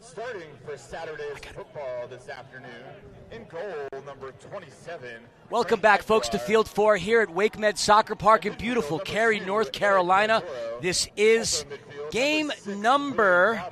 Starting for Saturday's football this afternoon, in goal, number 27. Welcome back, folks, to Field 4 here at Wake Med Soccer Park in beautiful Cary, North Carolina. This is game number,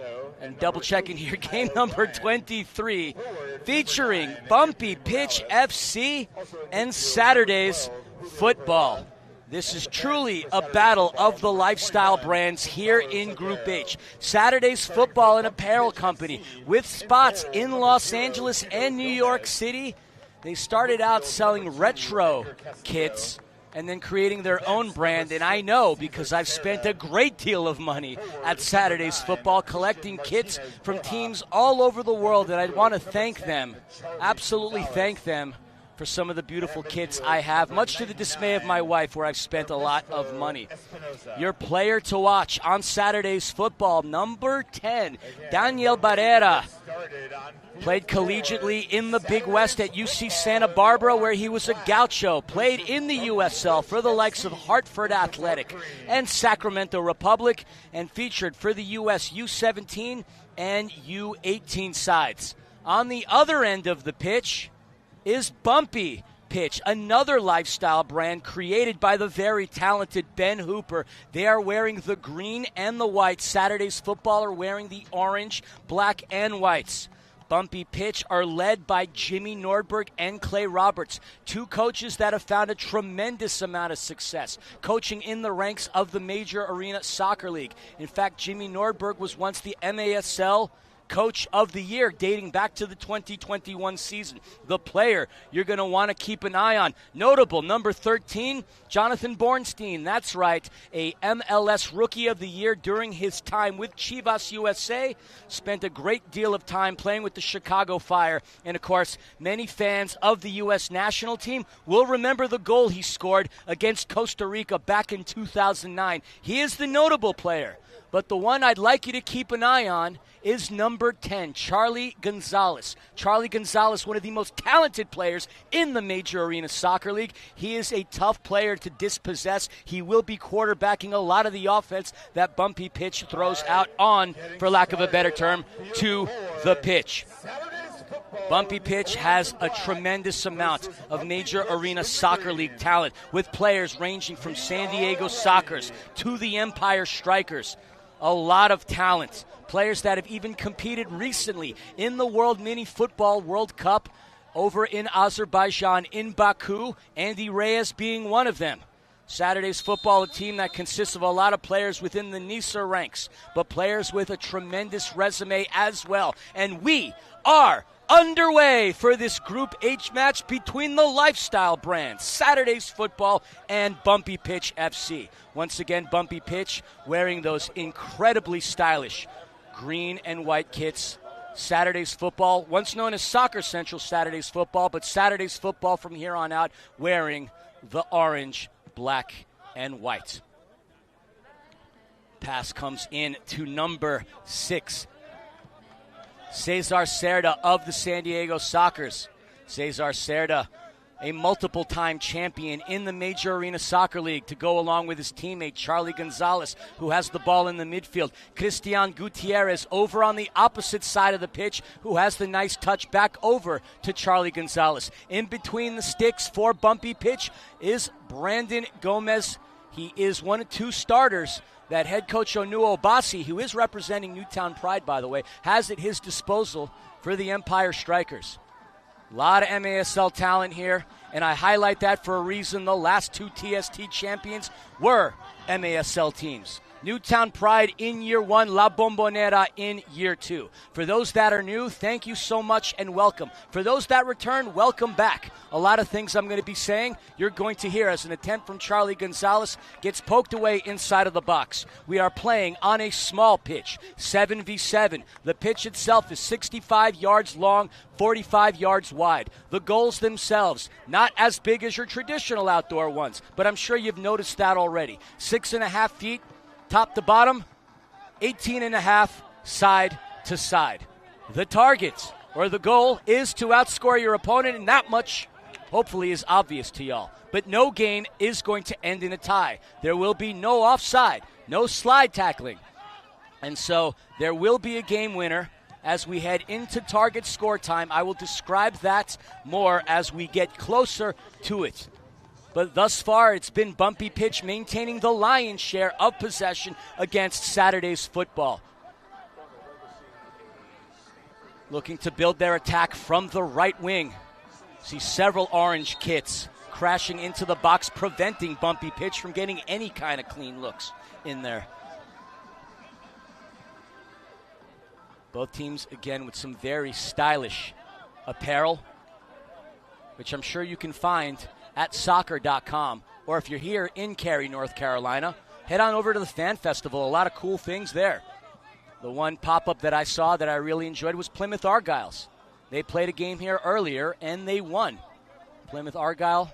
and double-checking here, game number 23, featuring Bumpy Pitch FC and Saturday's football. This is truly a battle of the lifestyle brands here in Group H. Saturday's Football and Apparel Company with spots in Los Angeles and New York City. They started out selling retro kits and then creating their own brand. And I know because I've spent a great deal of money at Saturday's Football collecting kits from teams all over the world. And I'd want to thank them, absolutely thank them, for some of the beautiful kits I have, much to the dismay of my wife, where I've spent a lot of money. Your player to watch on Saturday's Football, number 10, Daniel Barrera. Played collegiately in the Big West at UC Santa Barbara, where he was a gaucho. Played in the USL for the likes of Hartford Athletic and Sacramento Republic, and featured for the US U17 and U18 sides. On the other end of the pitch is Bumpy Pitch, another lifestyle brand created by the very talented Ben Hooper. They are wearing the green and the white. Saturday's Football are wearing the orange, black, and whites. Bumpy Pitch are led by Jimmy Nordberg and Clay Roberts, two coaches that have found a tremendous amount of success coaching in the ranks of the Major Arena Soccer League. In fact, Jimmy Nordberg was once the MASL Coach of the Year dating back to the 2021 season. The player you're going to want to keep an eye on. Notable, number 13, Jonathan Bornstein. That's right, a MLS Rookie of the Year during his time with Chivas USA. Spent a great deal of time playing with the Chicago Fire. And, of course, many fans of the U.S. national team will remember the goal he scored against Costa Rica back in 2009. He is the notable player. But the one I'd like you to keep an eye on is number 10, Charlie Gonzalez. Charlie Gonzalez, one of the most talented players in the Major Arena Soccer League. He is a tough player to dispossess. He will be quarterbacking a lot of the offense that Bumpy Pitch throws out on, for lack of a better term, to the pitch. Bumpy Pitch has a tremendous amount of Major Arena Soccer League talent, with players ranging from San Diego Sockers to the Empire Strikers. A lot of talent. Players that have even competed recently in the World Mini Football World Cup over in Azerbaijan, in Baku, Andy Reyes being one of them. Saturday's Football, a team that consists of a lot of players within the NISA ranks, but players with a tremendous resume as well. And we are underway for this Group H match between the lifestyle brands, Saturday's Football and Bumpy Pitch FC. Once again, Bumpy Pitch wearing those incredibly stylish green and white kits. Saturday's Football, once known as Soccer Central Saturday's Football, but Saturday's Football from here on out wearing the orange, black, and white. Pass comes in to number 6. Cesar Cerda of the San Diego Sockers. Cesar Cerda, a multiple-time champion in the Major Arena Soccer League, to go along with his teammate Charlie Gonzalez, who has the ball in the midfield. Cristian Gutierrez over on the opposite side of the pitch, who has the nice touch back over to Charlie Gonzalez. In between the sticks for Bumpy Pitch is Brandon Gomez. He is one of two starters that head coach Onu Obasi, who is representing Newtown Pride, by the way, has at his disposal for the Empire Strikers. A lot of MASL talent here, and I highlight that for a reason. The last two TST champions were MASL teams. Newtown Pride in year 1, La Bombonera in year 2. For those that are new, thank you so much and welcome. For those that return, welcome back. A lot of things I'm going to be saying you're going to hear as an attempt from Charlie Gonzalez gets poked away inside of the box. We are playing on a small pitch, 7v7. The pitch itself is 65 yards long, 45 yards wide. The goals themselves, not as big as your traditional outdoor ones, but I'm sure you've noticed that already. 6.5 feet. Top to bottom, 18.5 side to side. The target, or the goal, is to outscore your opponent, and that much, hopefully, is obvious to y'all. But no game is going to end in a tie. There will be no offside, no slide tackling. And so there will be a game winner as we head into target score time. I will describe that more as we get closer to it. But thus far, it's been Bumpy Pitch maintaining the lion's share of possession against Saturday's football. Looking to build their attack from the right wing. See several orange kits crashing into the box, preventing Bumpy Pitch from getting any kind of clean looks in there. Both teams, again, with some very stylish apparel, which I'm sure you can find at soccer.com. Or if you're here in Cary, North Carolina, head on over to the Fan Festival. A lot of cool things there. The one pop-up that I saw that I really enjoyed was Plymouth Argyle's. They played a game here earlier, and they won. Plymouth Argyle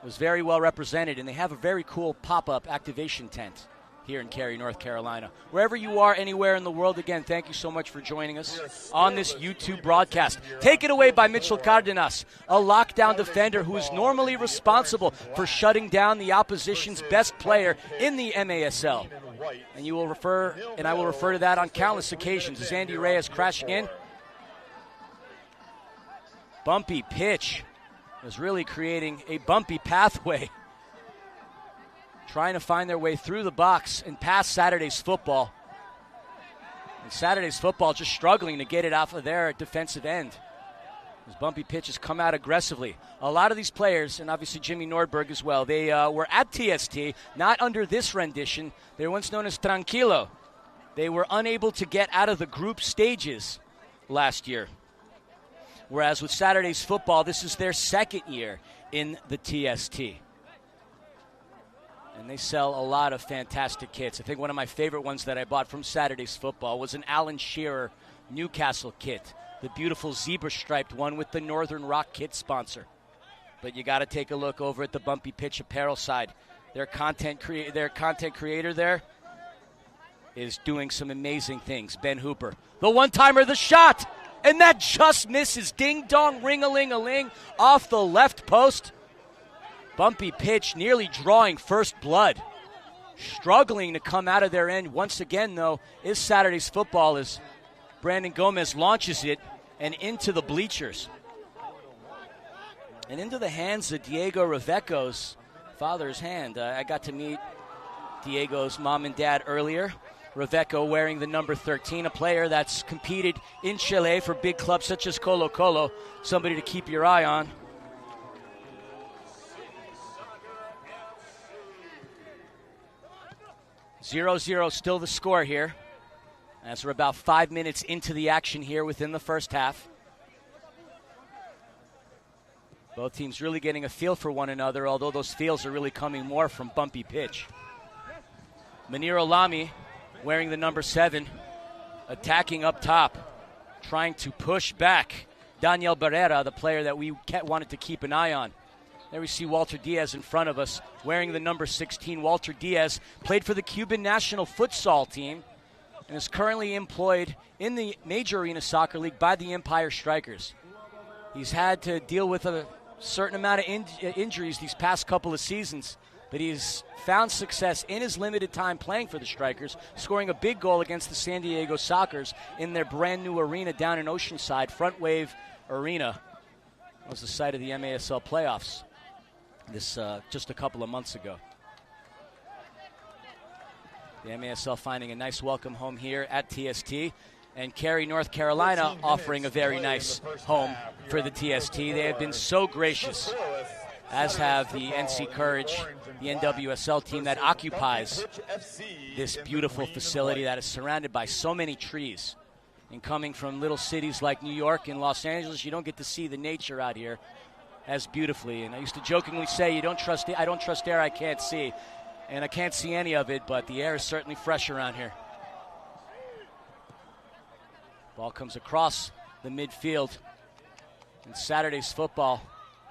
was very well represented, and they have a very cool pop-up activation tent here in Cary, North Carolina. Wherever you are, anywhere in the world, again, thank you so much for joining us on this YouTube broadcast. Taken away by Mitchell Cardenas, a lockdown defender who is normally responsible for shutting down the opposition's best player in the MASL. And you will refer, and I will refer to that on countless occasions as Andy Reyes crashing in. Bumpy Pitch is really creating a bumpy pathway, trying to find their way through the box and past Saturday's football. And Saturday's football just struggling to get it off of their defensive end. As Bumpy Pitch has come out aggressively. A lot of these players, and obviously Jimmy Nordberg as well, they were at TST, not under this rendition. They were once known as Tranquilo. They were unable to get out of the group stages last year. Whereas with Saturday's football, this is their second year in the TST. And they sell a lot of fantastic kits. I think one of my favorite ones that I bought from Saturday's football was an Alan Shearer Newcastle kit. The beautiful zebra-striped one with the Northern Rock kit sponsor. But you got to take a look over at the Bumpy Pitch apparel side. Their content creator there is doing some amazing things. Ben Hooper. The one-timer, the shot! And that just misses. Ding-dong, ring-a-ling-a-ling off the left post. Bumpy Pitch nearly drawing first blood. Struggling to come out of their end once again, though, is Saturday's football as Brandon Gomez launches it and into the bleachers. And into the hands of Diego Reveco's father's hand. I got to meet Diego's mom and dad earlier. Reveco wearing the number 13, a player that's competed in Chile for big clubs such as Colo Colo. Somebody to keep your eye on. Zero-zero still the score here, as we're about 5 minutes into the action here within the first half. Both teams really getting a feel for one another, although those feels are really coming more from Bumpy Pitch. Munir Alami, wearing the number 7, attacking up top, trying to push back Daniel Barrera, the player that we wanted to keep an eye on. There we see Walter Diaz in front of us, wearing the number 16. Walter Diaz played for the Cuban national futsal team and is currently employed in the Major Arena Soccer League by the Empire Strikers. He's had to deal with a certain amount of injuries these past couple of seasons, but he's found success in his limited time playing for the Strikers, scoring a big goal against the San Diego Sockers in their brand new arena down in Oceanside, Front Wave Arena. That was the site of the MASL playoffs this just a couple of months ago. The MASL finding a nice welcome home here at TST, and Cary, North Carolina offering a very nice home for the TST. They have been so gracious, as have the NC Courage, the NWSL team that occupies this beautiful facility that is surrounded by so many trees. And coming from little cities like New York and Los Angeles, you don't get to see the nature out here as beautifully. And I used to jokingly say, I don't trust air I can't see. And I can't see any of it, but the air is certainly fresh around here. Ball comes across the midfield. And Saturday's football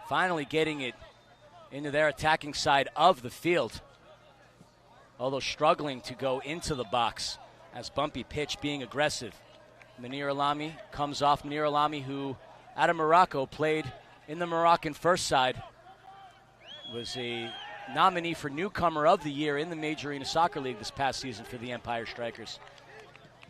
finally getting it into their attacking side of the field, although struggling to go into the box as Bumpy Pitch being aggressive. Munir Alami comes off. Munir Alami, who out of Morocco played in the Moroccan first side, was a nominee for Newcomer of the Year in the Major Arena Soccer League this past season for the Empire Strikers.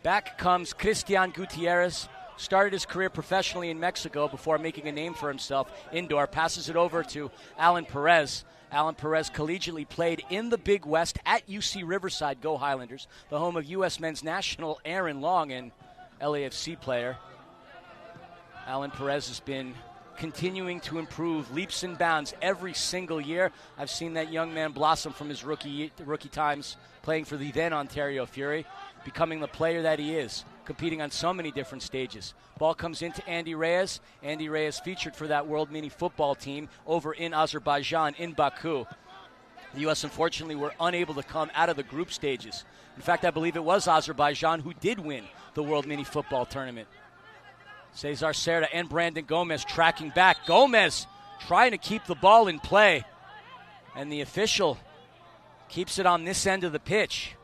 Back comes Cristian Gutierrez. Started his career professionally in Mexico before making a name for himself indoor. Passes it over to Alan Perez. Alan Perez collegiately played in the Big West at UC Riverside. Go Highlanders, the home of U.S. men's national Aaron Long, and LAFC player. Alan Perez has been continuing to improve leaps and bounds every single year. I've seen that young man blossom from his rookie times playing for the then Ontario Fury, becoming the player that he is, competing on so many different stages. Ball comes into Andy Reyes. Andy Reyes featured for that World Mini Football team over in Azerbaijan, in Baku. The U.S. unfortunately were unable to come out of the group stages. In fact, I believe it was Azerbaijan who did win the World Mini Football tournament. Cesar Cerda and Brandon Gomez tracking back. Gomez trying to keep the ball in play. And the official keeps it on this end of the pitch.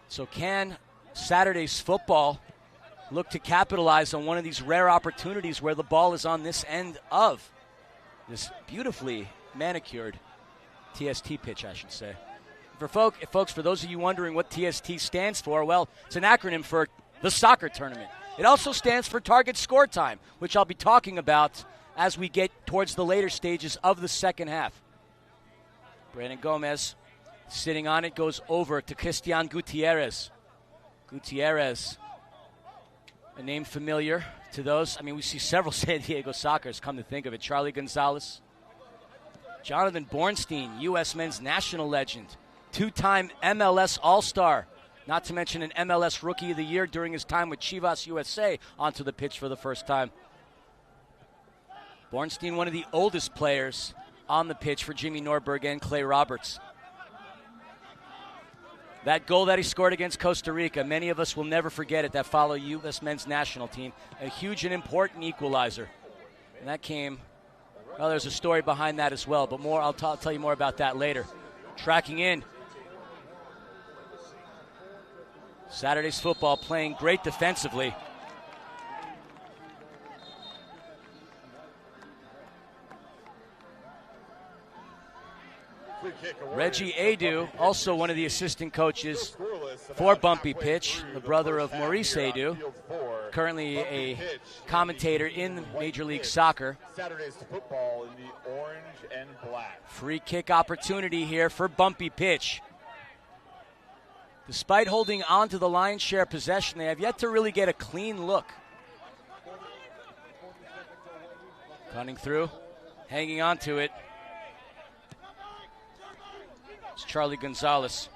So can Saturday's football look to capitalize on one of these rare opportunities where the ball is on this end of this beautifully manicured TST pitch, I should say. Folks, for those of you wondering what TST stands for, well, it's an acronym for the soccer tournament. It also stands for target score time, which I'll be talking about as we get towards the later stages of the second half. Brandon Gomez sitting on it, goes over to Cristian Gutierrez. Gutierrez, a name familiar to those. I mean, we see several San Diego Soccers, come to think of it. Charlie Gonzalez. Jonathan Bornstein, U.S. men's national legend. Two-time MLS All-Star. Not to mention an MLS Rookie of the Year during his time with Chivas USA, onto the pitch for the first time. Bornstein, one of the oldest players on the pitch for Jimmy Norberg and Clay Roberts. That goal that he scored against Costa Rica, many of us will never forget it, that follow U.S. men's national team. A huge and important equalizer. And that came, well, there's a story behind that as well, but more, I'll tell you more about that later. Tracking in. Saturday's football playing great defensively. Reggie Adu, also one of the assistant coaches for Bumpy Pitch, the brother of Maurice Adu, currently a commentator in Major League Soccer. Saturday's football in the orange and black. Free kick opportunity here for Bumpy Pitch. Despite holding on to the lion's share possession, they have yet to really get a clean look. Cutting through, hanging on to it. It's Charlie Gonzalez.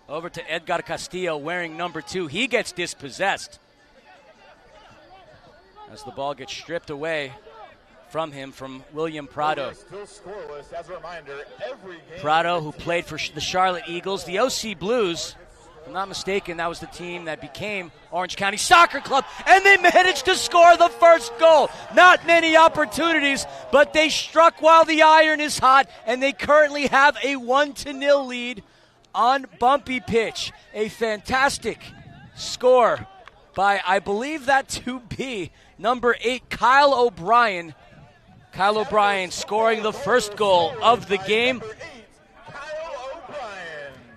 Over to Edgar Castillo wearing number 2. He gets dispossessed as the ball gets stripped away from him from William Prado. Still scoreless. As a reminder, every game Prado, who played for the Charlotte Eagles, the OC Blues. If I'm not mistaken, that was the team that became Orange County Soccer Club, and they managed to score the first goal. Not many opportunities, but they struck while the iron is hot, and they currently have a 1-0 lead on Bumpy Pitch. A fantastic score by, I believe that to be number 8, Kyle O'Brien. Kyle O'Brien scoring the first goal of the game.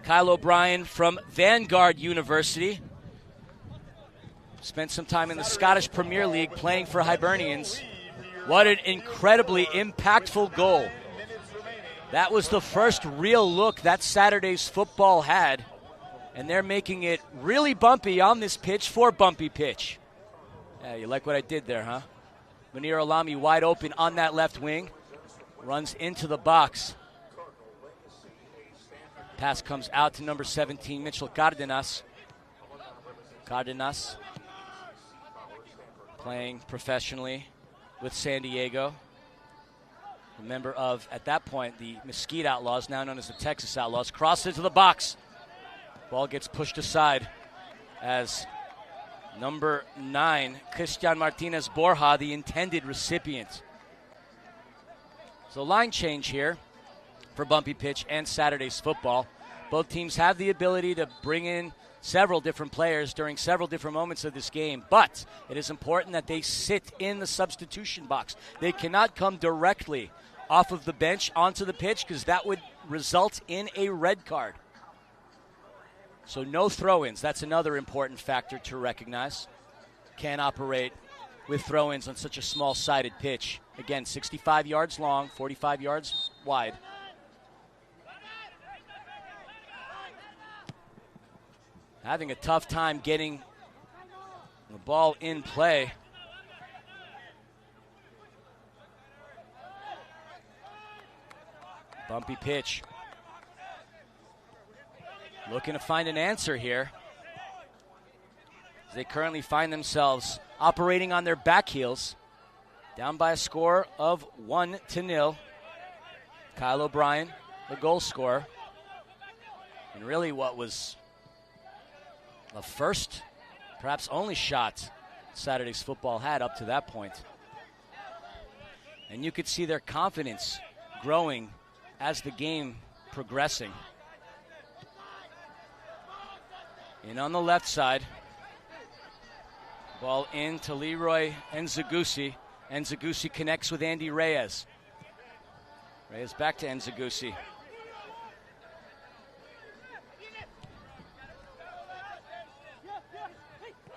Kyle O'Brien from Vanguard University. Spent some time in the Scottish Premier League playing for Hibernians. What an incredibly impactful goal. That was the first real look that Saturday's football had. And they're making it really bumpy on this pitch for Bumpy Pitch. Yeah, you like what I did there, huh? Munir Alami wide open on that left wing. Runs into the box. Pass comes out to number 17, Mitchell Cardenas. Cardenas playing professionally with San Diego. A member of, at that point, the Mesquite Outlaws, now known as the Texas Outlaws. Cross into the box. Ball gets pushed aside as number 9, Cristian Martinez Borja, the intended recipient. So line change here for Bumpy Pitch and Saturday's football. Both teams have the ability to bring in several different players during several different moments of this game, but it is important that they sit in the substitution box. They cannot come directly off of the bench onto the pitch because that would result in a red card. So no throw-ins. That's another important factor to recognize. Can't operate with throw-ins on such a small-sided pitch. Again, 65 yards long, 45 yards wide. Having a tough time getting the ball in play. Bumpy pitch. Looking to find an answer here. They currently find themselves operating on their back heels, down by a score of 1-0. Kyle O'Brien, the goal scorer. And really what was the first, perhaps only shot Saturday's football had up to that point. And you could see their confidence growing as the game progressing. In on the left side. Ball in to Leroy Nzegusi. Nzegusi connects with Andy Reyes. Reyes back to Nzegusi.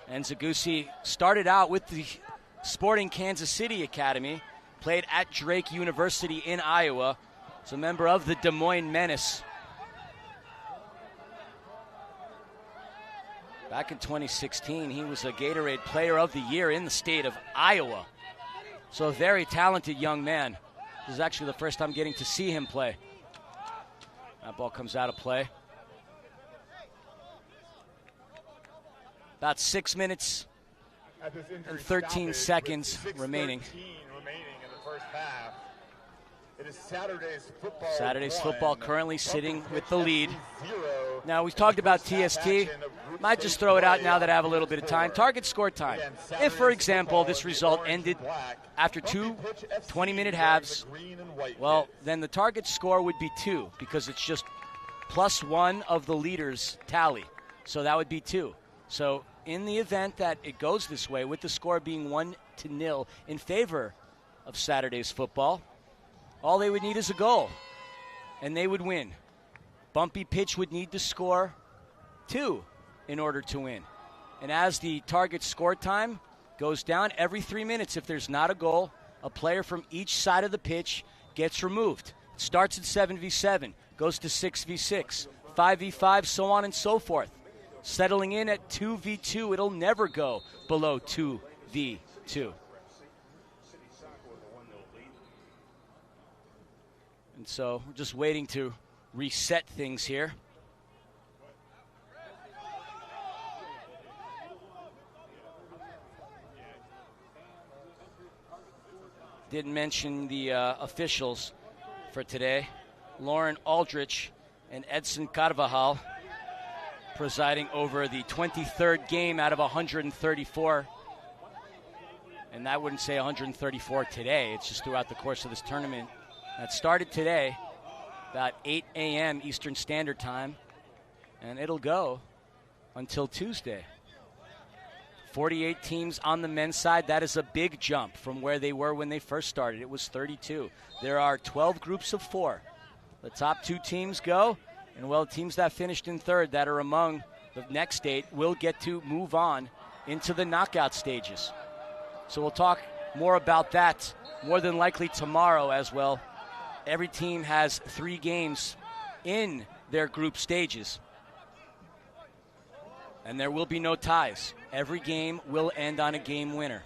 Nzegusi started out with the Sporting Kansas City Academy, played at Drake University in Iowa. He's a member of the Des Moines Menace. Back in 2016, he was a Gatorade Player of the Year in the state of Iowa. So a very talented young man. This is actually the first time getting to see him play. That ball comes out of play. About 6 minutes and 13 seconds remaining. In the first half. It is Saturday's football. Saturday's football currently sitting with the lead. Now, we've talked about TST. Might just throw it out now that I have a little bit of time. Target score time. If, for example, this result ended after two 20-minute halves, well, then the target score would be 2 because it's just +1 of the leaders' tally. So that would be 2. So in the event that it goes this way, with the score being 1-0 in favor of Saturday's football, all they would need is a goal, and they would win. Bumpy pitch would need to score 2 in order to win. And as the target score time goes down, every 3 minutes, if there's not a goal, a player from each side of the pitch gets removed. It starts at 7v7, goes to 6v6, 5v5, so on and so forth. Settling in at 2v2, it'll never go below 2v2. And so we're just waiting to reset things here. Didn't mention the officials for today. Lauren Aldrich and Edson Carvajal presiding over the 23rd game out of 134. And I wouldn't say 134 today. It's just throughout the course of this tournament. That started today, about 8 a.m. Eastern Standard Time, and it'll go until Tuesday. 48 teams on the men's side. That is a big jump from where they were when they first started. It was 32. There are 12 groups of 4. The top 2 teams go, and, well, teams that finished in third that are among the next 8 will get to move on into the knockout stages. So we'll talk more about that more than likely tomorrow as well. Every team has 3 games in their group stages. And there will be no ties. Every game will end on a game winner.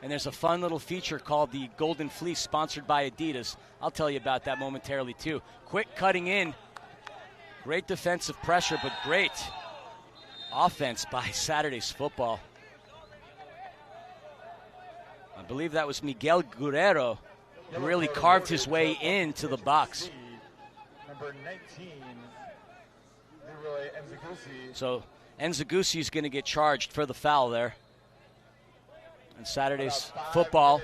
And there's a fun little feature called the Golden Fleece, sponsored by Adidas. I'll tell you about that momentarily, too. Quick cutting in. Great defensive pressure, but great offense by Saturday's football. I believe that was Miguel Guerrero, who really carved his way into the box. Number 19, Leroy Nzegusi. So Nzegusi is going to get charged for the foul there. And Saturday's football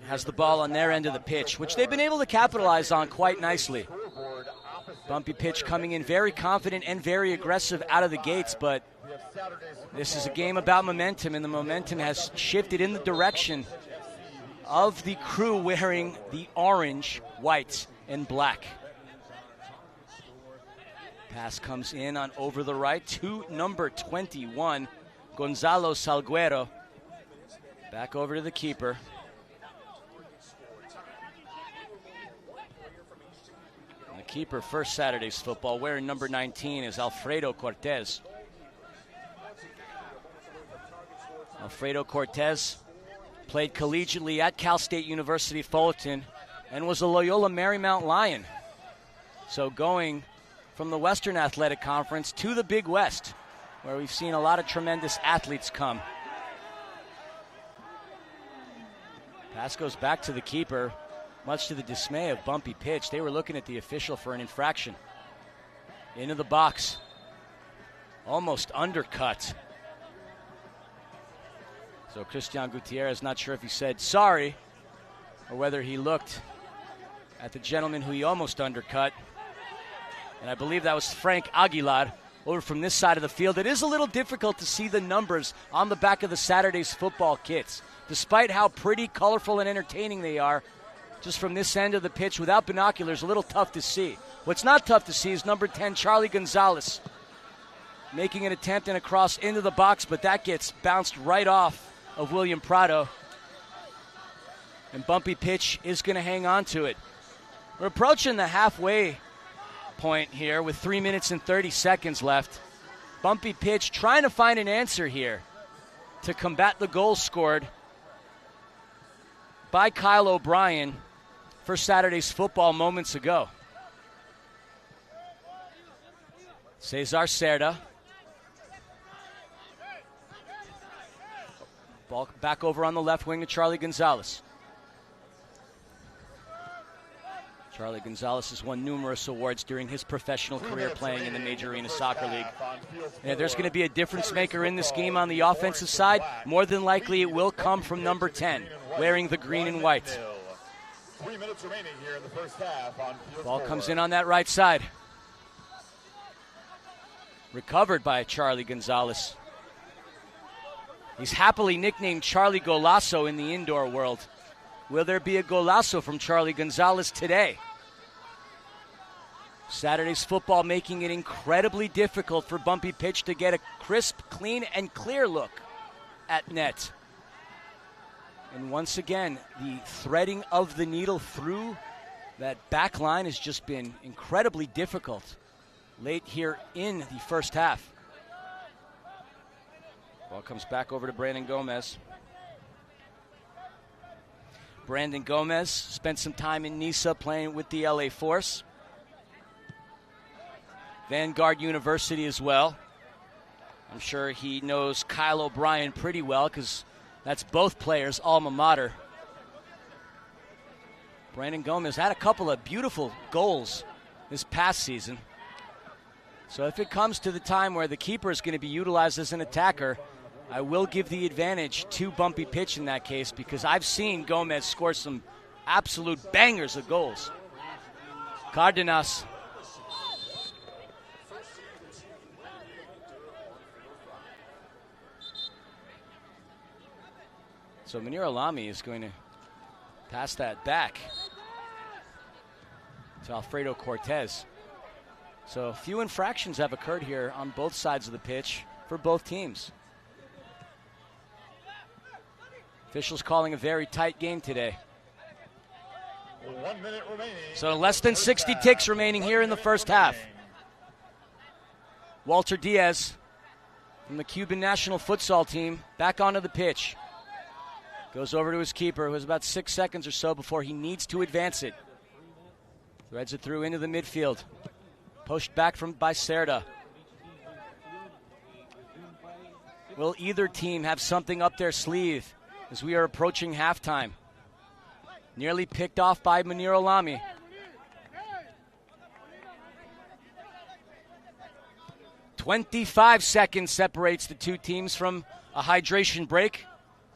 has the ball on their end of the pitch, which they've been able to capitalize on quite nicely. Bumpy pitch coming in very confident and very aggressive out of the gates, but this is a game about momentum, and the momentum has shifted in the direction of the crew wearing the orange, white, and black. Pass comes in on over the right to number 21, Gonzalo Salguero. Back over to the keeper. And the keeper for Saturday's football, wearing number 19, is Alfredo Cortez. Alfredo Cortez played collegiately at Cal State University Fullerton and was a Loyola Marymount Lion. So going from the Western Athletic Conference to the Big West, where we've seen a lot of tremendous athletes come. Pass goes back to the keeper, much to the dismay of Bumpy Pitch. They were looking at the official for an infraction. Into the box. Almost undercut. So Christian Gutierrez, not sure if he said sorry or whether he looked at the gentleman who he almost undercut. And I believe that was Frank Aguilar over from this side of the field. It is a little difficult to see the numbers on the back of the Saturday's football kits. Despite how pretty, colorful, and entertaining they are, just from this end of the pitch without binoculars, a little tough to see. What's not tough to see is number 10, Charlie Gonzalez, making an attempt and a cross into the box, but that gets bounced right off of William Prado. And Bumpy Pitch is going to hang on to it. We're approaching the halfway point here with 3 minutes and 30 seconds left. Bumpy Pitch trying to find an answer here to combat the goal scored by Kyle O'Brien for Saturday's football moments ago. Cesar Cerda. Ball back over on the left wing to Charlie Gonzalez. Charlie Gonzalez has won numerous awards during his professional career playing in the Major Arena Soccer League. And there's going to be a difference maker in this game on the offensive side. More than likely it will come from number 10, wearing the green and white. 3 minutes remaining here in the first half. Ball comes in on that right side. Recovered by Charlie Gonzalez. He's happily nicknamed Charlie Golasso in the indoor world. Will there be a golazo from Charlie Gonzalez today? Saturday's football making it incredibly difficult for Bumpy Pitch to get a crisp, clean, and clear look at net. And once again, the threading of the needle through that back line has just been incredibly difficult late here in the first half. Ball comes back over to Brandon Gomez. Brandon Gomez spent some time in Nisa playing with the LA Force. Vanguard University as well. I'm sure he knows Kyle O'Brien pretty well because that's both players' alma mater. Brandon Gomez had a couple of beautiful goals this past season. So if it comes to the time where the keeper is going to be utilized as an attacker, I will give the advantage to Bumpy Pitch in that case because I've seen Gomez score some absolute bangers of goals. Cardenas. So Munir Alami is going to pass that back to Alfredo Cortez. So a few infractions have occurred here on both sides of the pitch for both teams. Officials calling a very tight game today. 1 minute remaining. So less than 60 ticks remaining here in the first half. Walter Diaz from the Cuban national futsal team back onto the pitch. Goes over to his keeper, who has about 6 seconds or so before he needs to advance it. Threads it through into the midfield. Pushed back by Cerda. Will either team have something up their sleeve as we are approaching halftime? Nearly picked off by Munir Alami. "25 seconds separates the two teams from a hydration break.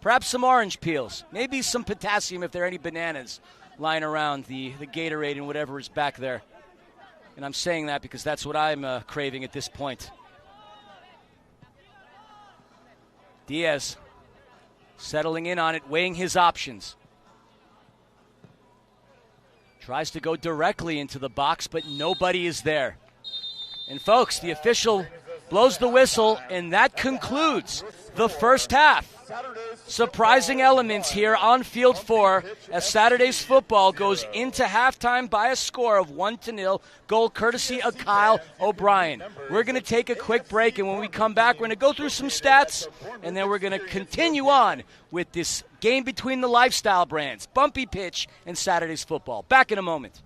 Perhaps some orange peels, maybe some potassium if there are any bananas lying around the Gatorade and whatever is back there. And I'm saying that because that's what I'm craving at this point. Diaz settling in on it, weighing his options. Tries to go directly into the box, but nobody is there. And folks, the official blows the whistle, and that concludes the first half. Surprising elements here on Field 4 as Saturday's football goes into halftime by a score of 1-0, goal courtesy of Kyle O'Brien. We're going to take a quick break, and when we come back, we're going to go through some stats, and then we're going to continue on with this game between the lifestyle brands, Bumpy Pitch and Saturday's football. Back in a moment.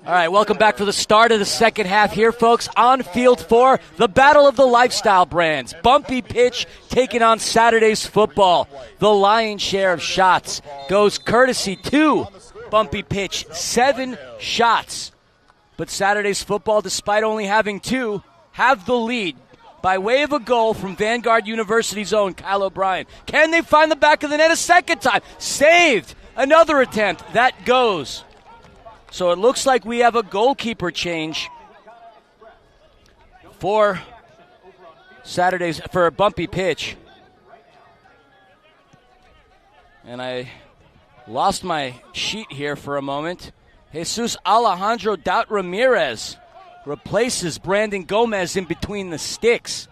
All right, welcome back for the start of the second half here, folks. On field 4, the battle of the lifestyle brands. Bumpy pitch taking on Saturday's football. The lion's share of shots goes courtesy to Bumpy pitch. 7 shots. But Saturday's football, despite only having 2, have the lead by way of a goal from Vanguard University's own Kyle O'Brien. Can they find the back of the net a second time? Saved. Another attempt. That goes. So it looks like we have a goalkeeper change for Saturday's, for a Bumpy pitch. And I lost my sheet here for a moment. Jesus Alejandro Daut Ramirez replaces Brandon Gomez in between the sticks.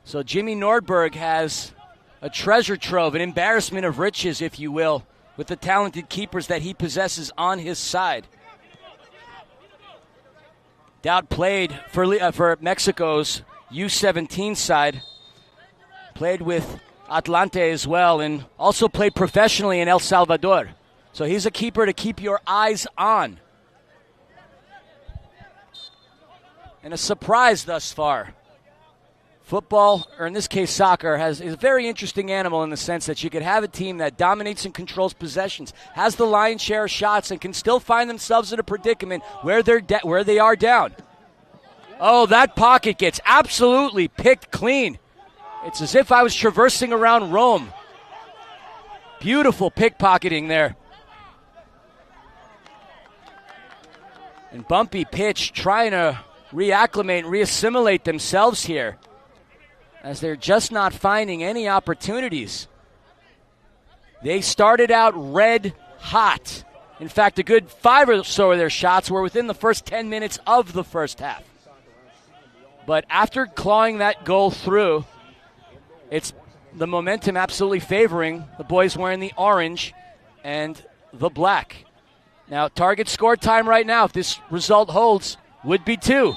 So Jimmy Nordberg has a treasure trove, an embarrassment of riches, if you will, with the talented keepers that he possesses on his side. Daut played for Mexico's U17 side, played with Atlante as well, and also played professionally in El Salvador. So he's a keeper to keep your eyes on. And a surprise thus far. Football, or in this case soccer, is a very interesting animal in the sense that you could have a team that dominates and controls possessions, has the lion's share of shots, and can still find themselves in a predicament where they are down. Oh, that pocket gets absolutely picked clean. It's as if I was traversing around Rome. Beautiful pickpocketing there. And Bumpy pitch trying to reacclimate and reassimilate themselves here, as they're just not finding any opportunities. They started out red hot. In fact, a good 5 or so of their shots were within the first 10 minutes of the first half. But after clawing that goal through, it's the momentum absolutely favoring the boys wearing the orange and the black. Now, target score time right now, if this result holds, would be 2.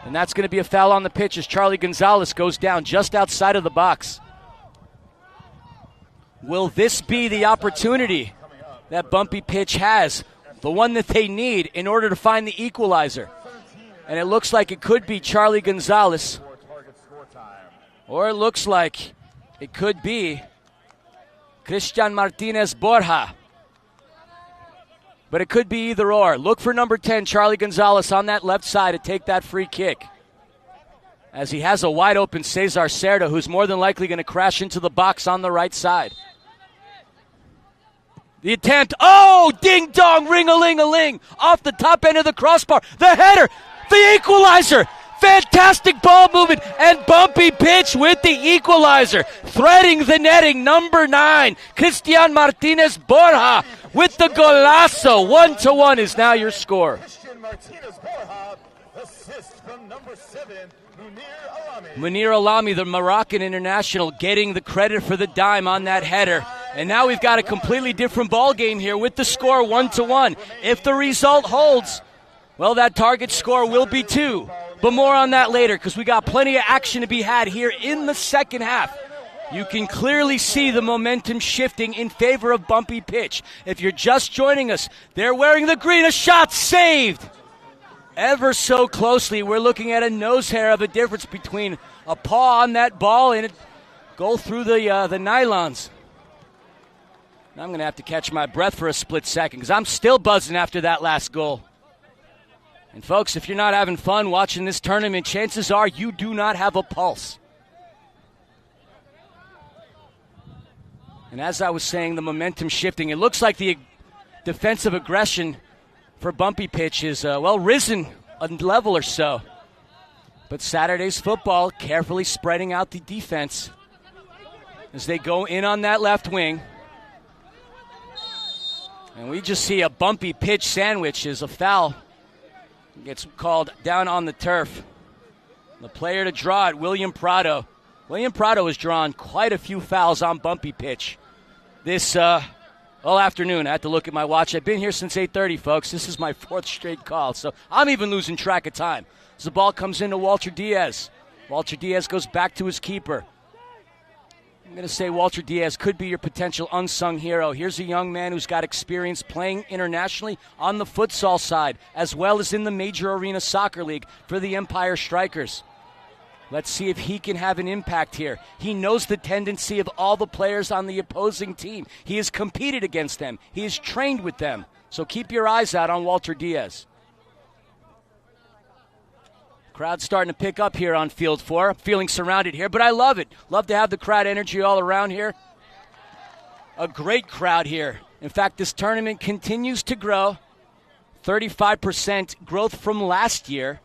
And that's going to be a foul on the pitch as Charlie Gonzalez goes down just outside of the box. Will this be the opportunity that Bumpy pitch has, the one that they need in order to find the equalizer? And it looks like it could be Charlie Gonzalez, or it looks like it could be Christian Martinez Borja. But it could be either or. Look for number 10, Charlie Gonzalez, on that left side to take that free kick, as he has a wide open Cesar Cerda, who's more than likely going to crash into the box on the right side. The attempt. Oh, ding dong, ring-a-ling-a-ling, off the top end of the crossbar. The header, the equalizer. Fantastic ball movement, and Bumpy pitch with the equalizer. Threading the netting, number 9, Christian Martinez Borja with the golazo. 1-1 is now your score. Christian Martinez Borja, assist from number 7, Munir Alami, the Moroccan international, getting the credit for the dime on that header. And now we've got a completely different ball game here with the score 1-1. If the result holds, well, that target score will be 2. But more on that later, because we got plenty of action to be had here in the second half. You can clearly see the momentum shifting in favor of Bumpy pitch. If you're just joining us, they're wearing the green. A shot saved ever so closely. We're looking at a nose hair of a difference between a paw on that ball and it go through the nylons. Now I'm going to have to catch my breath for a split second because I'm still buzzing after that last goal. And folks, if you're not having fun watching this tournament, chances are you do not have a pulse. And as I was saying, the momentum shifting. It looks like the defensive aggression for Bumpy pitch is, risen a level or so. But Saturday's football carefully spreading out the defense as they go in on that left wing. And we just see a Bumpy pitch sandwich as a foul gets called down on the turf. The player to draw it, William Prado. William Prado has drawn quite a few fouls on Bumpy pitch this all afternoon. I had to look at my watch. I've been here since 8:30, folks. This is my 4th straight call, so I'm even losing track of time. As the ball comes into Walter Diaz. Walter Diaz goes back to his keeper. I'm going to say Walter Diaz could be your potential unsung hero. Here's a young man who's got experience playing internationally on the futsal side, as well as in the Major Arena Soccer League for the Empire Strikers. Let's see if he can have an impact here. He knows the tendency of all the players on the opposing team. He has competed against them. He has trained with them. So keep your eyes out on Walter Diaz. Crowd's starting to pick up here on Field 4. I'm feeling surrounded here, but I love it. Love to have the crowd energy all around here. A great crowd here. In fact, this tournament continues to grow. 35% growth from last year.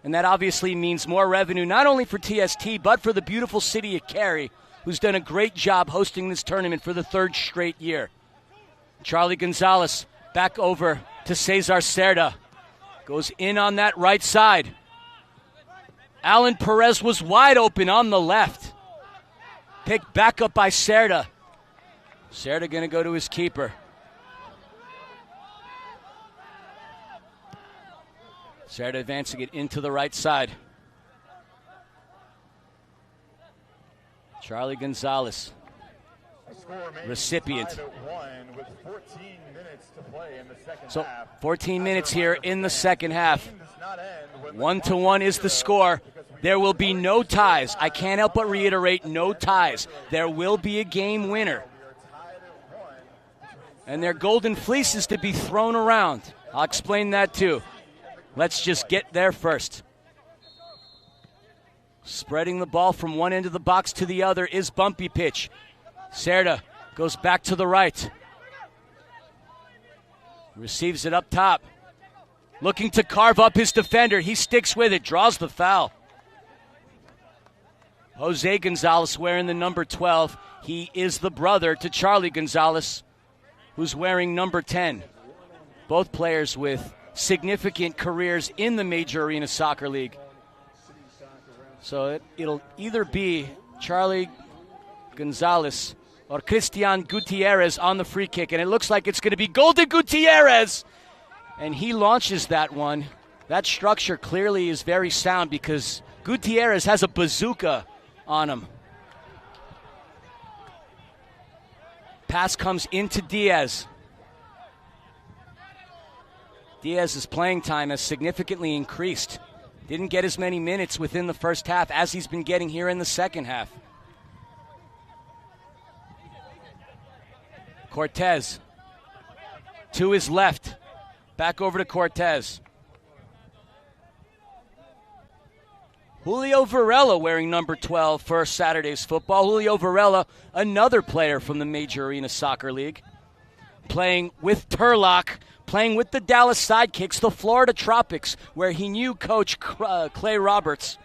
And that obviously means more revenue, not only for TST, but for the beautiful city of Cary, who's done a great job hosting this tournament for the third straight year. Charlie Gonzalez back over to Cesar Cerda. Goes in on that right side. Alan Perez was wide open on the left. Picked back up by Cerda. Cerda going to go to his keeper. Cerda advancing it into the right side. Charlie Gonzalez, recipient. So 14 minutes here in the second half. 1-1 is the score. There will be no ties. I can't help but reiterate, no ties. There will be a game winner. And their golden fleeces to be thrown around. I'll explain that too. Let's just get there first. Spreading the ball from one end of the box to the other is Bumpy pitch. Cerda goes back to the right. Receives it up top. Looking to carve up his defender. He sticks with it, draws the foul. Jose Gonzalez wearing the number 12. He is the brother to Charlie Gonzalez, who's wearing number 10. Both players with significant careers in the Major Arena Soccer League. So it'll either be Charlie Gonzalez or Cristian Gutierrez on the free kick, and it looks like it's going to be Golden Gutierrez. And he launches that one. That structure clearly is very sound because Gutierrez has a bazooka on him. Pass comes into Diaz. Diaz's playing time has significantly increased. Didn't get as many minutes within the first half as he's been getting here in the second half. Cortez to his left. Back over to Cortez. Julio Varela wearing number 12 for Saturday's football. Julio Varela, another player from the Major Arena Soccer League. Playing with Turlock, playing with the Dallas Sidekicks, the Florida Tropics, where he knew Coach Clay Roberts.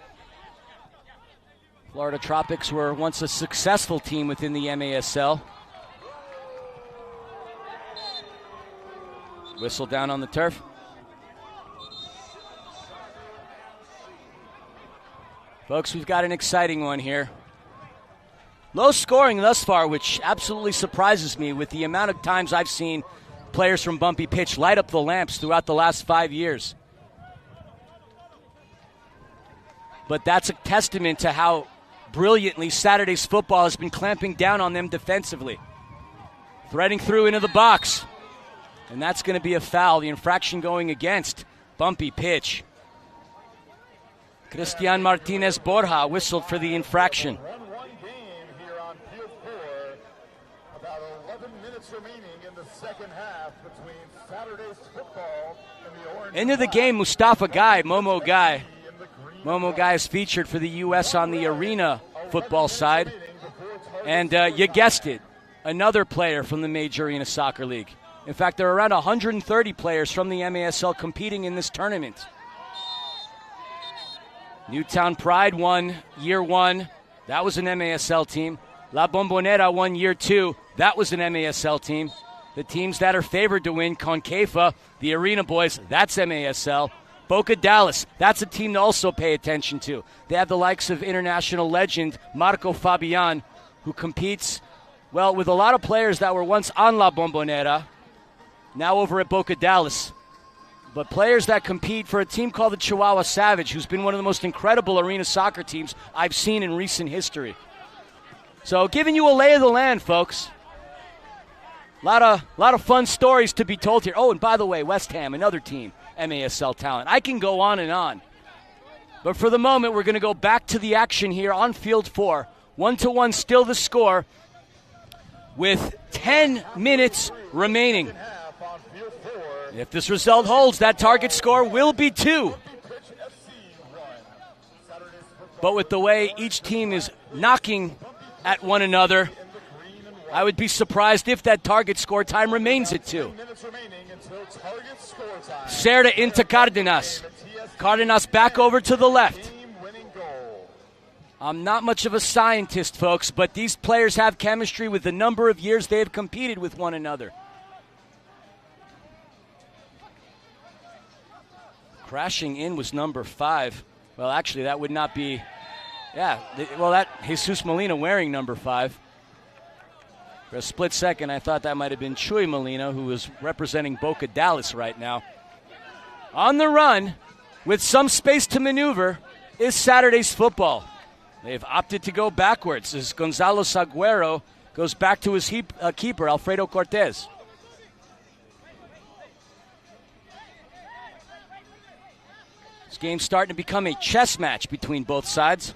Florida Tropics were once a successful team within the MASL. Whistle down on the turf. Folks, we've got an exciting one here. Low scoring thus far, which absolutely surprises me with the amount of times I've seen players from Bumpy pitch light up the lamps throughout the last 5 years. But that's a testament to how brilliantly Saturday's football has been clamping down on them defensively. Threading through into the box. And that's going to be a foul. The infraction going against Bumpy pitch. Cristian Martinez Borja whistled for the infraction. 1-1 game here on Field 4. About 11 minutes remaining in the second half between Saturday's football and the orange. Into the game, Mustafa Guy, Momo Guy. Momo Guy is featured for the U.S. on the arena football side. And you guessed it, another player from the Major Arena Soccer League. In fact, there are around 130 players from the MASL competing in this tournament. Newtown Pride won year 1. That was an MASL team. La Bombonera won year 2. That was an MASL team. The teams that are favored to win, Conquefa, the Arena Boys, that's MASL. Boca Dallas, that's a team to also pay attention to. They have the likes of international legend Marco Fabian, who competes, well, with a lot of players that were once on La Bombonera, now over at Boca Dallas. But players that compete for a team called the Chihuahua Savage, who's been one of the most incredible arena soccer teams I've seen in recent history. So giving you a lay of the land, folks. A lot of fun stories to be told here. Oh, and by the way, West Ham, another team, MASL talent. I can go on and on. But for the moment, we're going to go back to the action here on Field 4. 1-1 still the score with 10 minutes remaining. If this result holds, that target score will be 2. But with the way each team is knocking at one another, I would be surprised if that target score time remains at 2. Cerda into Cardenas. Cardenas back over to the left. I'm not much of a scientist, folks, but these players have chemistry with the number of years they have competed with one another. Crashing in was number 5. Well, actually, that would not be... Yeah, that Jesus Molina wearing number 5. For a split second, I thought that might have been Chuy Molina, who is representing Boca Dallas right now. On the run, with some space to maneuver, is Saturday's football. They've opted to go backwards as Gonzalo Saguero goes back to his keeper, Alfredo Cortez. This game's starting to become a chess match between both sides.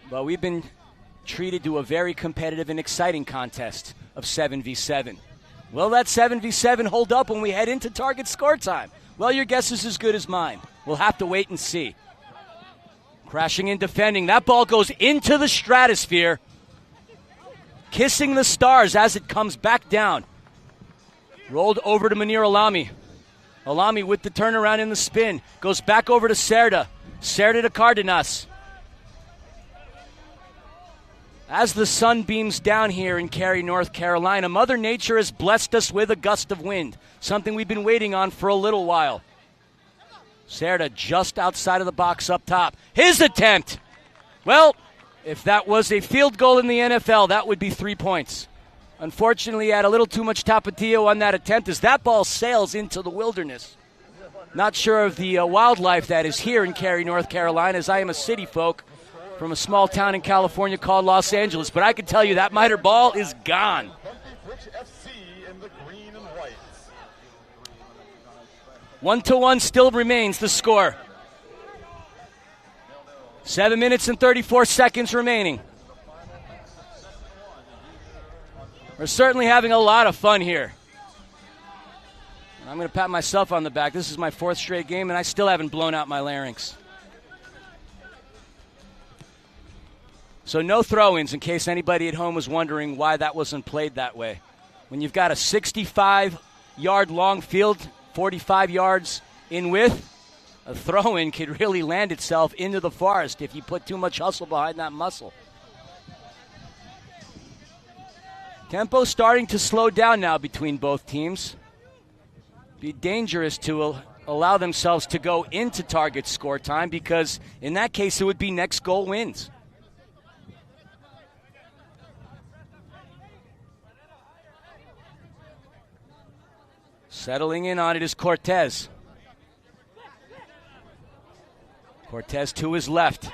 But we've been treated to a very competitive and exciting contest of 7v7. Will that 7v7 hold up when we head into target score time? Well, your guess is as good as mine. We'll have to wait and see. Crashing in defending. That ball goes into the stratosphere, kissing the stars as it comes back down. Rolled over to Munir Alami. Alami with the turnaround in the spin. Goes back over to Cerda. Cerda to Cardenas. As the sun beams down here in Cary, North Carolina, Mother Nature has blessed us with a gust of wind, something we've been waiting on for a little while. Cerda just outside of the box up top. His attempt! Well, if that was a field goal in the NFL, that would be 3 points. Unfortunately, he had a little too much tapatio on that attempt as that ball sails into the wilderness. Not sure of the wildlife that is here in Cary, North Carolina, as I am a city folk from a small town in California called Los Angeles. But I can tell you that miter ball is gone. 1-1 still remains the score. 7 minutes and 34 seconds remaining. We're certainly having a lot of fun here. I'm going to pat myself on the back. This is my 4th straight game, and I still haven't blown out my larynx. So no throw-ins, in case anybody at home was wondering why that wasn't played that way. When you've got a 65-yard long field, 45 yards in width, a throw-in could really land itself into the forest if you put too much hustle behind that muscle. Tempo starting to slow down now between both teams. Be dangerous to allow themselves to go into target score time because in that case it would be next goal wins. Settling in on it is Cortez. Cortez to his left.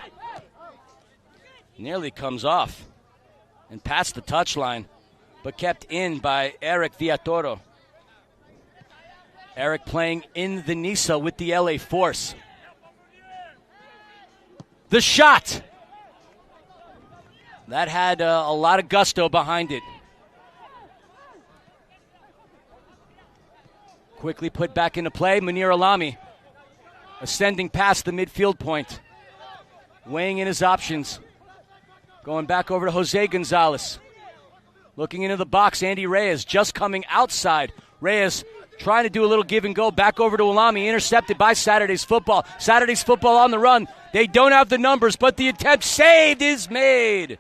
Nearly comes off and past the touchline, but kept in by Eric Villatoro. Eric playing in the Nisa with the LA Force. The shot! That had a lot of gusto behind it. Quickly put back into play, Munir Alami. Ascending past the midfield point. Weighing in his options. Going back over to Jose Gonzalez. Looking into the box, Andy Reyes just coming outside. Reyes trying to do a little give and go. Back over to Alami, intercepted by Saturday's Football. Saturday's Football on the run. They don't have the numbers, but the attempt saved is made.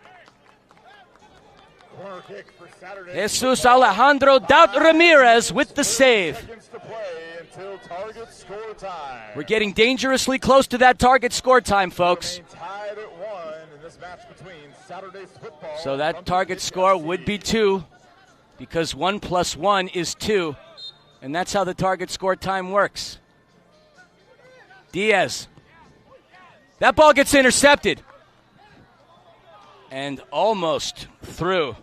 Jesus Alejandro Daut Ramirez with the save. We're getting dangerously close to that target score time, folks. So that target score would be 2 because 1 + 1 is 2, and that's how the target score time works. Diaz That ball gets intercepted. And almost through.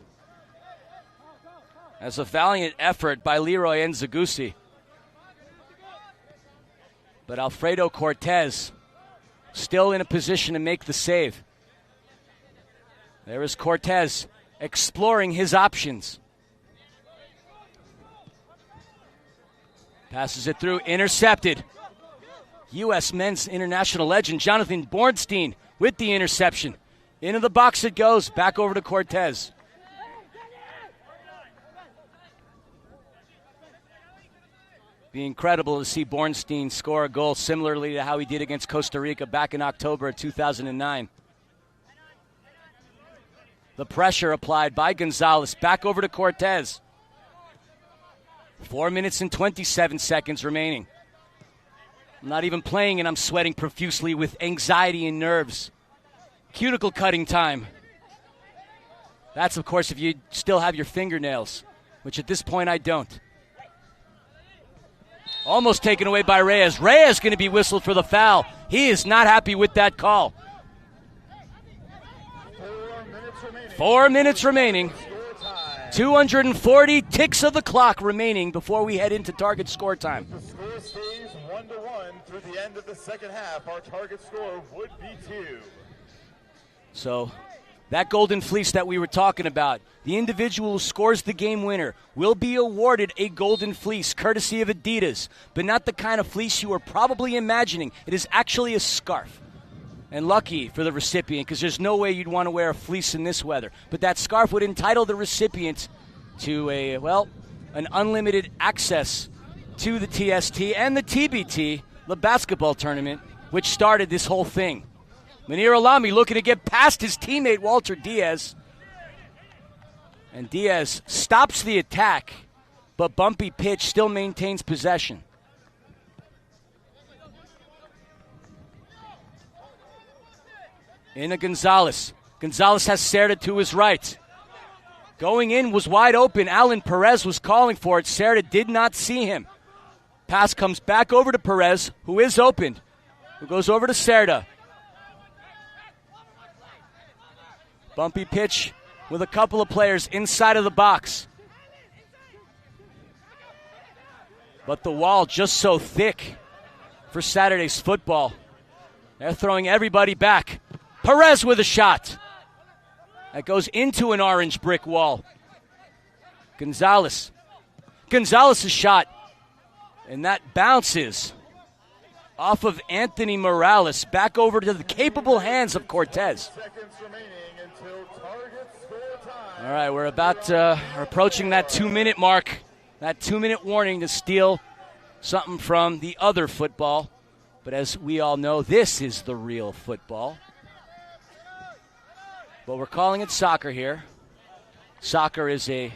As a valiant effort by Leroy Nzegusi. But Alfredo Cortez still in a position to make the save. There is Cortez exploring his options. Passes it through, intercepted. U.S. men's international legend Jonathan Bornstein with the interception. Into the box it goes, back over to Cortez. Be incredible to see Bornstein score a goal similarly to how he did against Costa Rica back in October of 2009. The pressure applied by Gonzalez, back over to Cortez. 4 minutes and 27 seconds remaining. I'm not even playing and I'm sweating profusely with anxiety and nerves. Cuticle cutting time. That's, of course, if you still have your fingernails, which at this point I don't. Almost taken away by Reyes. Reyes going to be whistled for the foul. He is not happy with that call. 4 minutes remaining. 240 ticks of the clock remaining before we head into target score time. The score stays 1-1 through the end of the second half. Our target score would be 2. So that golden fleece that we were talking about, the individual who scores the game winner will be awarded a golden fleece courtesy of Adidas, but not the kind of fleece you are probably imagining. It is actually a scarf. And lucky for the recipient, because there's no way you'd want to wear a fleece in this weather. But that scarf would entitle the recipient to an unlimited access to the TST and the TBT, the basketball tournament, which started this whole thing. Munir Alami looking to get past his teammate Walter Diaz. And Diaz stops the attack, but Bumpy pitch still maintains possession. Into Gonzalez. Gonzalez has Cerda to his right. Going in was wide open. Alan Perez was calling for it. Cerda did not see him. Pass comes back over to Perez, who is opened. Who goes over to Cerda. Bumpy pitch with a couple of players inside of the box. But the wall just so thick for Saturday's football. They're throwing everybody back. Perez with a shot. That goes into an orange brick wall. Gonzalez. Gonzalez's shot. And that bounces off of Anthony Morales back over to the capable hands of Cortez. All right, we're approaching that 2-minute mark. That 2-minute warning to steal something from the other football. But as we all know, this is the real football. But we're calling it soccer here. Soccer is a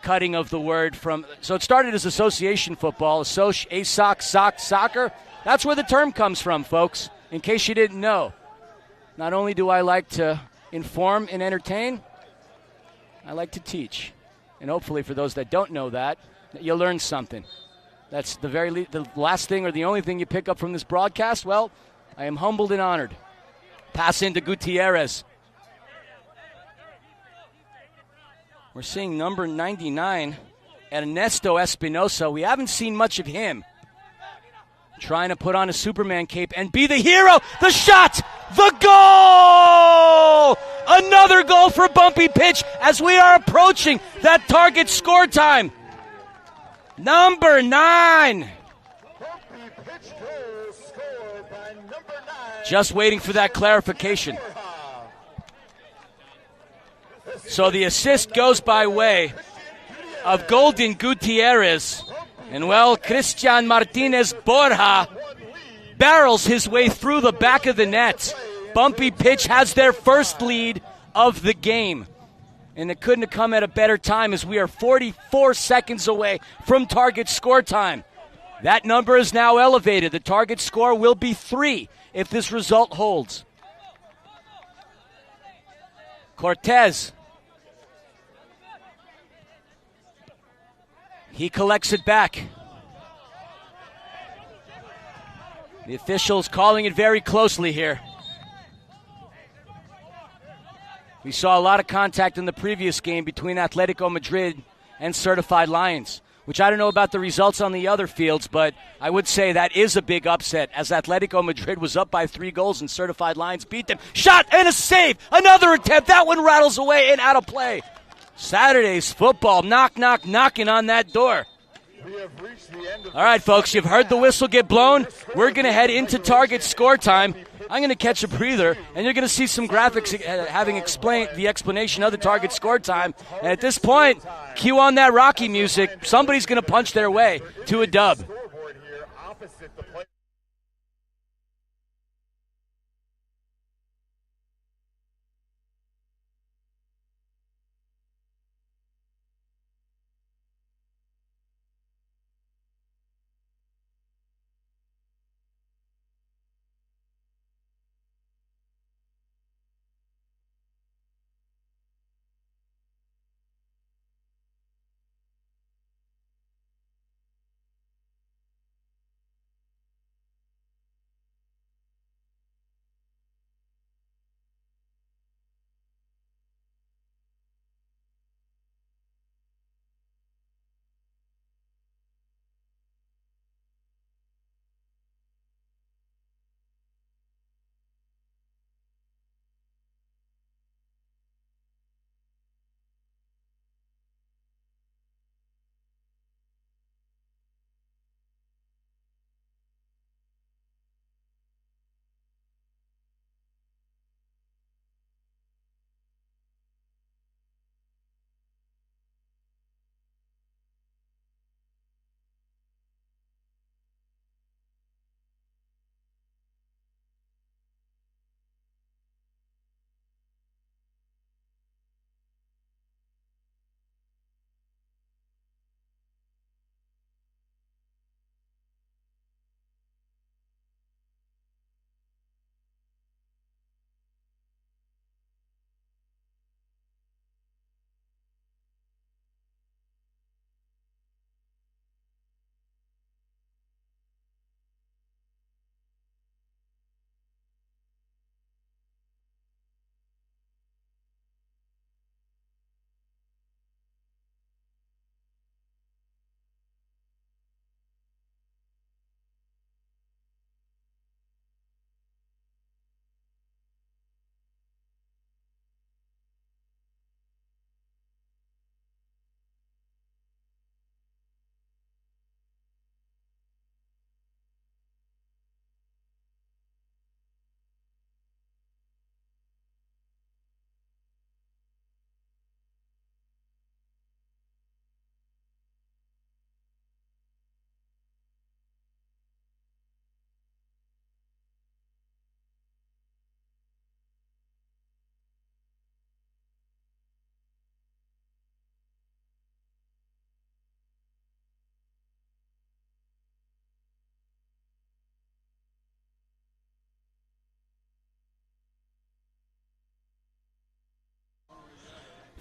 cutting of the word from... So it started as association football, ASOC, soccer. That's where the term comes from, folks, in case you didn't know. Not only do I like to inform and entertain, I like to teach. And hopefully for those that don't know that, you'll learn something. That's the last thing or the only thing you pick up from this broadcast. Well, I am humbled and honored. Pass into Gutierrez. We're seeing number 99, Ernesto Espinosa. We haven't seen much of him. Trying to put on a Superman cape and be the hero. The shot! The goal! Another goal for Bumpy Pitch as we are approaching that target score time. Number 9. Just waiting for that clarification. So the assist goes by way of Golden Gutierrez. And, well, Christian Martinez Borja barrels his way through the back of the net. Bumpy Pitch has their first lead of the game. And it couldn't have come at a better time as we are 44 seconds away from target score time. That number is now elevated. The target score will be 3 if this result holds. Cortez. He collects it back. The officials calling it very closely here. We saw a lot of contact in the previous game between Atletico Madrid and Certified Lions, which I don't know about the results on the other fields, but I would say that is a big upset as Atletico Madrid was up by 3 goals and Certified Lions beat them. Shot and a save! Another attempt! That one rattles away and out of play. Saturday's football, knocking on that door. All right, folks, you've heard the whistle get blown. We're going to head into target score time. I'm going to catch a breather, and you're going to see some graphics having explained the explanation of the target score time. And at this point, cue on that Rocky music. Somebody's going to punch their way to a dub.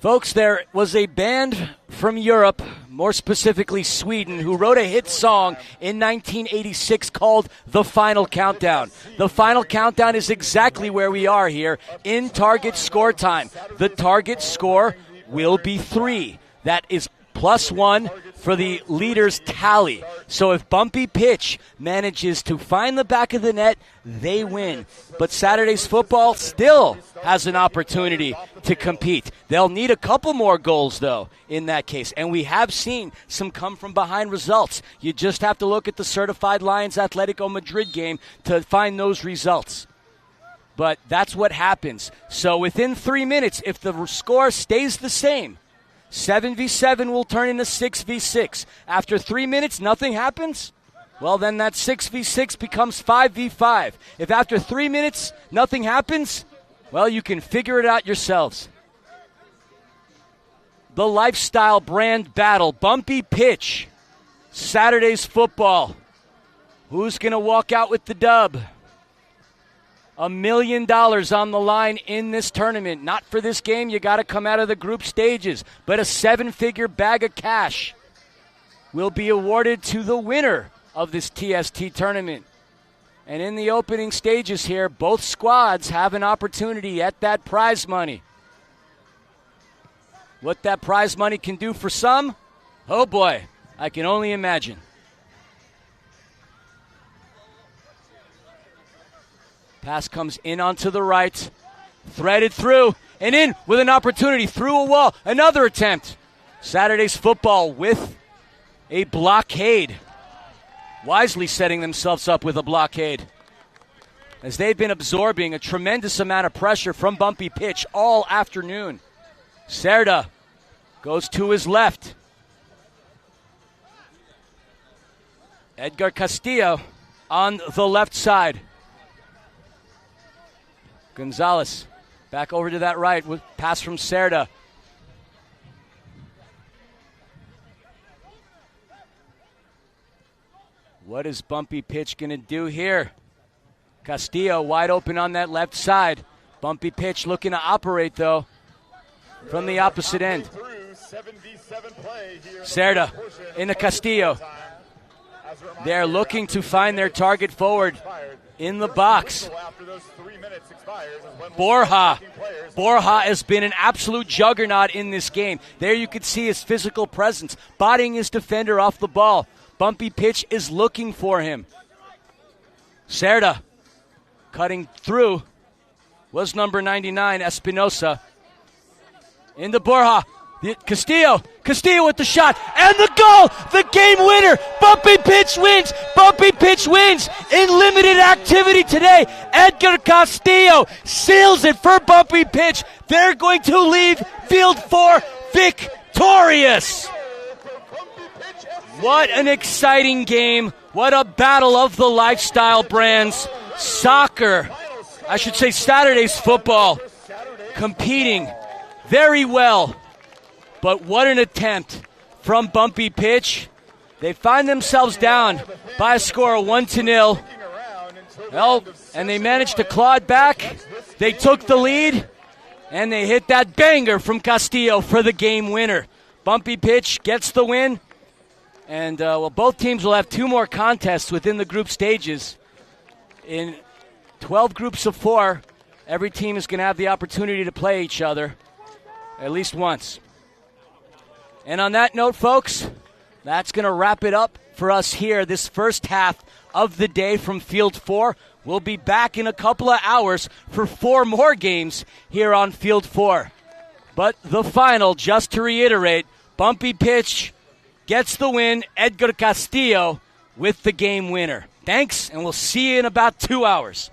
Folks, there was a band from Europe, more specifically Sweden, who wrote a hit song in 1986 called The Final Countdown. The Final Countdown is exactly where we are here in target score time. The target score will be 3. That is +1 for the leader's tally. So if Bumpy Pitch manages to find the back of the net, they win. But Saturday's football still has an opportunity to compete. They'll need a couple more goals, though, in that case. And we have seen some come-from-behind results. You just have to look at the Certified Lions Atletico Madrid game to find those results. But that's what happens. So within 3 minutes, if the score stays the same, 7v7 will turn into 6v6. After 3 minutes, nothing happens? Well, then that 6v6 becomes 5v5. If after 3 minutes, nothing happens, well, you can figure it out yourselves. The lifestyle brand battle, Bumpy Pitch, Saturday's football. Who's going to walk out with the dub? $1 million on the line in this tournament. Not for this game. You got to come out of the group stages. But a 7-figure bag of cash will be awarded to the winner of this TST tournament. And in the opening stages here, both squads have an opportunity at that prize money. What that prize money can do for some, oh boy, I can only imagine. Pass comes in onto the right, threaded through, and in with an opportunity through a wall. Another attempt. Saturday's football with a blockade. Wisely setting themselves up with a blockade, as they've been absorbing a tremendous amount of pressure from Bumpy Pitch all afternoon. Cerda goes to his left. Edgar Castillo on the left side. Gonzalez back over to that right with pass from Cerda. What is Bumpy Pitch going to do here? Castillo wide open on that left side. Bumpy Pitch looking to operate, though, from the opposite end. Cerda into Castillo. They're looking to find their target forward in the box. Borja has been an absolute juggernaut in this game. There you can see his physical presence, bodying his defender off the ball. Bumpy Pitch is looking for him. Cerda cutting through was number 99, Espinosa. Into Borja. Castillo with the shot. And the goal! The game winner! Bumpy Pitch wins! Bumpy Pitch wins! In limited activity today, Edgar Castillo seals it for Bumpy Pitch. They're going to leave Field 4 victorious! What an exciting game. What a battle of the lifestyle brands. Soccer, I should say Saturday's football, competing very well. But what an attempt from Bumpy Pitch. They find themselves down by a score of 1-0. Well, and they managed to claw it back. They took the lead, and they hit that banger from Castillo for the game winner. Bumpy Pitch gets the win. And, both teams will have 2 more contests within the group stages. In 12 groups of 4, every team is going to have the opportunity to play each other at least once. And on that note, folks, that's going to wrap it up for us here this first half of the day from Field 4. We'll be back in a couple of hours for 4 more games here on Field 4. But the final, just to reiterate, Bumpy Pitch gets the win. Edgar Castillo with the game winner. Thanks, and we'll see you in about 2 hours.